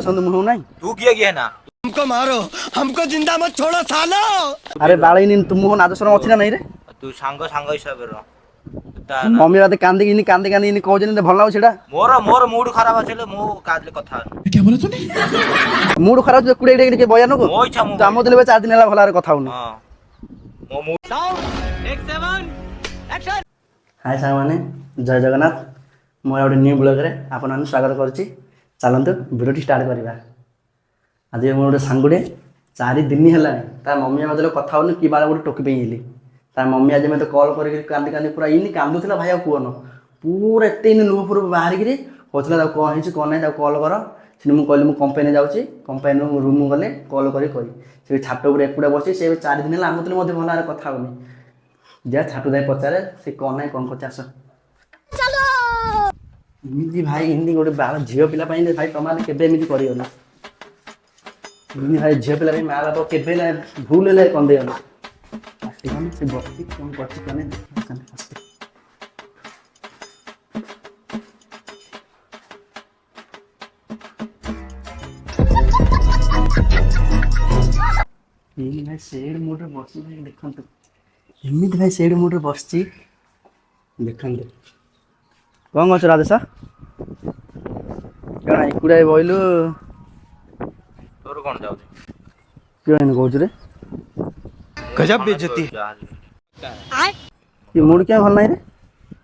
पसंद मुंह नहीं तू किया गया ना हमको मारो, हमको जिंदा मत छोड़ो सालो। अरे बाळे नी तुम मुंह नाद शरण अछि ना नहीं रे तू सांग सांग हिसाब रो मम्मी राते कांदी किनी कहजनी भल लागो सेटा मोर मोर मूड खराब अछले मु काजले कथा क्या बोला तूने? मूड खराब जे कुडे के बयान को मो इच्छा मु तो आमो दिले 4 दिन हला भलारे कथा होनी हां मो मूड साउंड 1 7 एक्शन हाय साग माने जय जगन्नाथ मोर गोटे न्यू ब्लॉग रे आपन माने स्वागत करछि चलंतु वीडियो स्टार्ट करबा आज मोर गोटे सांगुडे 4 दिन हला ता मम्मी मदले कथा होनी कि बाला गोटे टोकी पे हेली ता मम्मी आज मते कॉल करके कांदी कांदी पूरा इनी कांदुथिला भाई कुओन पूरा एते इन लुह पूरा बाहर गिरी होतला ता कोन हिच कोन नै ता कॉल कर से मु कहली मु कंपनी जाउची कंपनी रूम गले कॉल करी कहि से छाट ऊपर एकुडा बसी से 4 दिन हला आमतले मते भलारे कथा होनी जा छाटू दाई पचारे से कोन नै कोन करछ आस चलो इमिति भाई इनी गोटे बाल झियो पिला पाइन भाई तमाने केबे इमिति करियोनी इनी भाई झियो पिला रे माला तो केबे ना भूल ले कोन देयोनी आस्ते से बक्ति कोन करछ कने आस्ते ये भाई शेड मोड रे बसि भाई देखंतु एमिति भाई शेड मोड रे बसछि देखंतु कौन गछ राधेश कण इकुडा बइलु तोर कोन जाउ केन कहउछ रे गजब बेइज्जती। ये मूड क्या भल नाही रे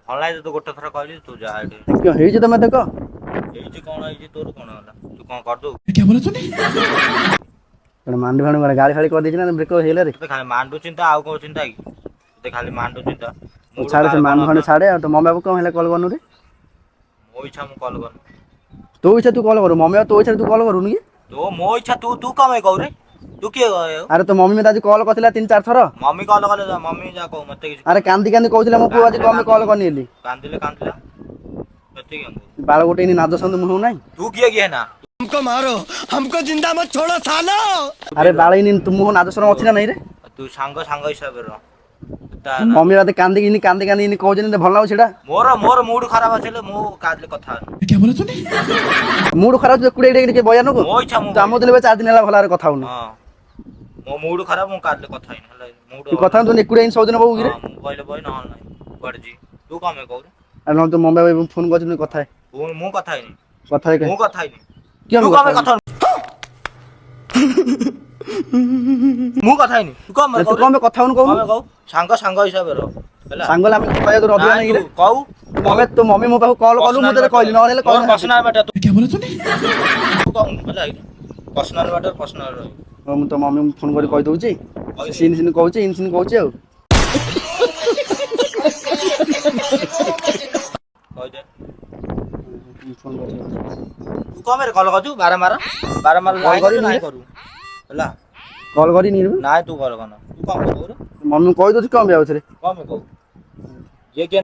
ऑनलाइन तो गोटे थरा कहली तू जा एठी क्यों हेइ जे तमे देखो एई जे कोन आई जे तोर कोन होला तू कोन कर दो क्या बोला तूने? कण मांडी भांडी मारे गाड़ी खाली कर देछि ना ब्रेक हेले रे ते खाली मांडू चिंता आउ को चिंता की ते खाली मांडू चिंता छाड़े से मांड भांडी छाड़े तो मम्मी बाबू कम हेले कॉल करनु रे मो इच्छा मु कॉल कर तो इच्छा तू कॉल करू मम्मी तो इच्छा तू कॉल करू नी तो मो इच्छा तू तू कम कहू रे तू किए गयो अरे तो मम्मी में आज कॉल करथिला 3-4 थर मम्मी कॉल करे मम्मी जा कहू मते की अरे कांदी कांदी कहउथिला मो पुआ आज कम कॉल करनी हेली कांदिले मते की बाल गोटे इनी नाद संद मुंह नहीं तू किए गया ना हमको मारो, हमको जिंदा मत छोड़ो सालो। अरे बाळे नी तुम मुंह नाद शरण अछि ना नहीं रे तू सांग सांग हिसाब रो मम्मी राते कांदी किनी कहजनी भल लागो सेटा मोर मोर मूड खराब अछले मु काजले कथा क्या बोला तूने? मूड खराब जे कुडे के बयान को मो इच्छा मु तो आमो दिले 4 दिन हला भलारे कथा होनी हां मो मूड खराब मु काजले कथा इन हला मूड तू कथा तो निकुडे इन सब दिन बहु गिरे मु कहले बय न नहीं पड़ जी तू कम कहू रे अरे न तो मम्मी बाबू फोन करछन कथा है मु कथा ही नहीं कथा है मु कथा ही नहीं क्यों तू कम कथा मु कथा ही नहीं तू कम तू कम कथा होन कहू कहू सांग सांग हिसाब रो हला सांगला हम कहया तो रबिया नहीं रे कहू तो मम्मी मो पाखु कॉल कलु मु तरे कहली न हेले कौन पर्सनल मैटर क्या बोला तूने? तू कहू हला पर्सनल मैटर पर्सनल रो मु तो मम्मी फोन करी कहि दउची सीन सीन कहउची इन सीन कहउची आ कह दे फोन कर तू कम रे कॉल करजू बारंबार कॉल करी नहीं करू हला कॉल करी नी रे नाय तू कॉल करना तू कम कहू रे मम्मी कहि दउची कम आउ रे कम कहू ये के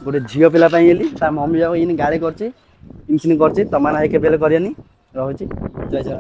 गोटे झियो पिला पाई गेली ता मम्मी बाबू इन गाड़ी करची इन सीन करची तमान है के बेले करियानी रहउची जय जय